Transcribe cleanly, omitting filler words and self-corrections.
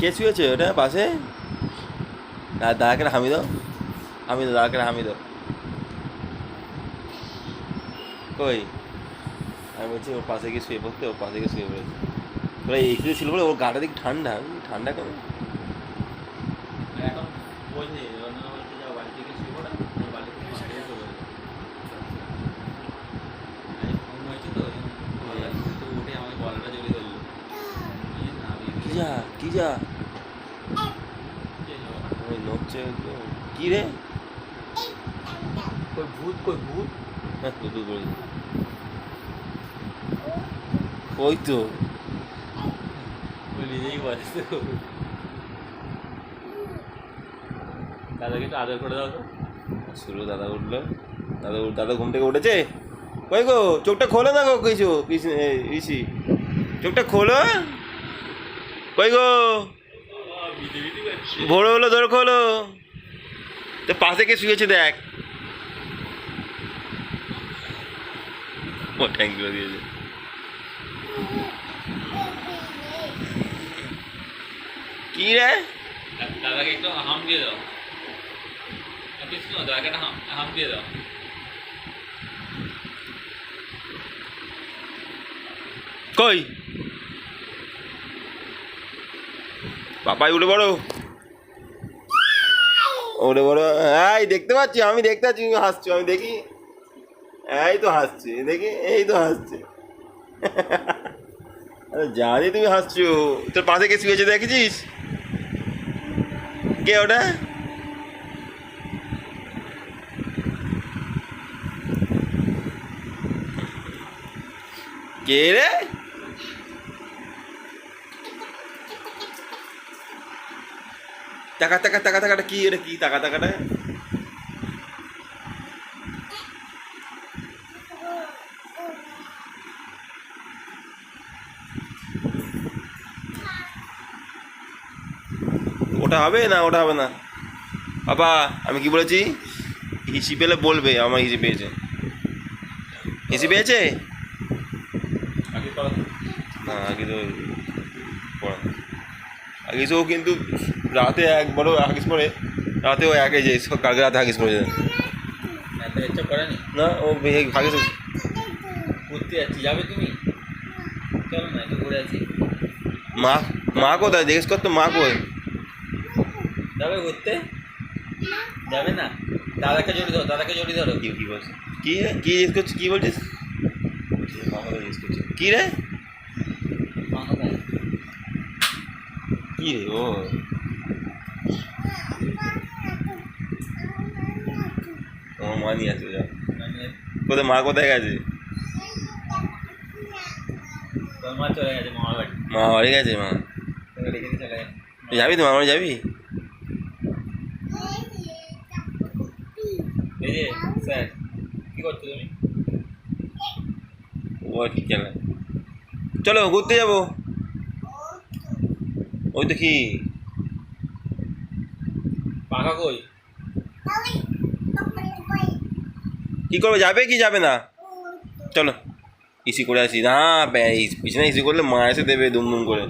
কে শুয়েছে ওটা পাশে? দাদা করে হামি দাও, হামি দাও, দাদা করে হামি দাও। কই? আমি বলছি ওর পাশে গিয়ে শুয়ে পড়তে, ওর পাশে গিয়ে শুয়ে পড়েছে। ওরা এখানে ছিল বলে ওর গাটা দিক ঠান্ডা। ঠান্ডা কেন? এখন বলছে রঞ্জনা বলছে যাও বাড়ি থেকে শুয়ে পড়া, বাড়ি থেকে মাঠে চলে যাবে। ঘুম হয়েছে তো ভালো লাগছে, তো উঠে আমাকে গলাটা জড়িয়ে ধরলো। কি যা কি যা ওই নড়ছে কি রে? কই ভূত, কই ভূত। হ্যাঁ দুটো করে ওই তো নিজেই বলে তো। দাদাকে একটু আদর করে দাও তো। শুরু দাদা উঠলো। দাদা ঘুম থেকে উঠেছে। কই গো চোখটা খোলো না গো, কিছু ইসি চোখটা খোলো। কই গো ভোর হলো, ধর খোলো। তো পাশে কে শুয়েছে দেখ। ও থ্যাংক ইউ দিয়েছে। কি রে? দাদাকে একটু হাম দিয়ে দাও, দাদাকে একটা হাম দিয়ে দাও। কই পাপাই উঠে বড়, ওরে বড়। এই দেখতে পাচ্ছি, আমি দেখতে পাচ্ছি তুমি হাসছো, আমি দেখি। এই তো হাসছে, দেখি এই তো হাসছে। আরে জানি তুমি হাসছো। তোর পাশে কে শুয়েছে দেখেছিস? কে ওটা? কে রে? টাকা টাকা টাকা টাকাটা কি? এটা কি টাকা টাকাটা? ওটা হবে না, ওটা হবে না বাবা। আমি কি বলেছি? হিসি পেলে বলবে আমার হিসি পেয়েছে। হিসি পেয়েছে? হ্যাঁ আগে তো পড়া আগে তো কিন্তু রাতে একবারও হাগিস পরে, রাতেও একে যে কালকে রাতে হাগিস পরে যায় না। ও হাগিস ঘুরতে যাচ্ছি, যাবে তুমি? চলো না একটু ঘুরে আছি। মা মা কোথায় জিজ্ঞেস করতো? মা কই? যাবে ঘুরতে? যাবে না? দাদাকে জড়িয়ে ধরো, দাদাকে জড়িয়ে ধরো। কি কি বলছিস? কি রে কি জিজ্ঞেস করছিস? কি বলছিস? কি রে কি রে? ও আমার মা নিয়ে আসবে। যা কোথায়? মা কোথায় গেছে? তোর মা চলে গেছে মামার বাড়ি। মা বাড়ি গেছে। মা তোকে রেখে দিয়ে চলে গেছে। যাবি তো? মামার বাড়ি যাবি? এই যে স্যার, কী করছো তুমি? ও ঠিক খেলা। চলো ঘুরতে যাবো। ওই তো কি পাখা কই? কি করবে? যাবে কি যাবে না? চলো ইসি করে আসি না। পিছনে ইসি করলে মা এসে দেবে দুম দুম করে।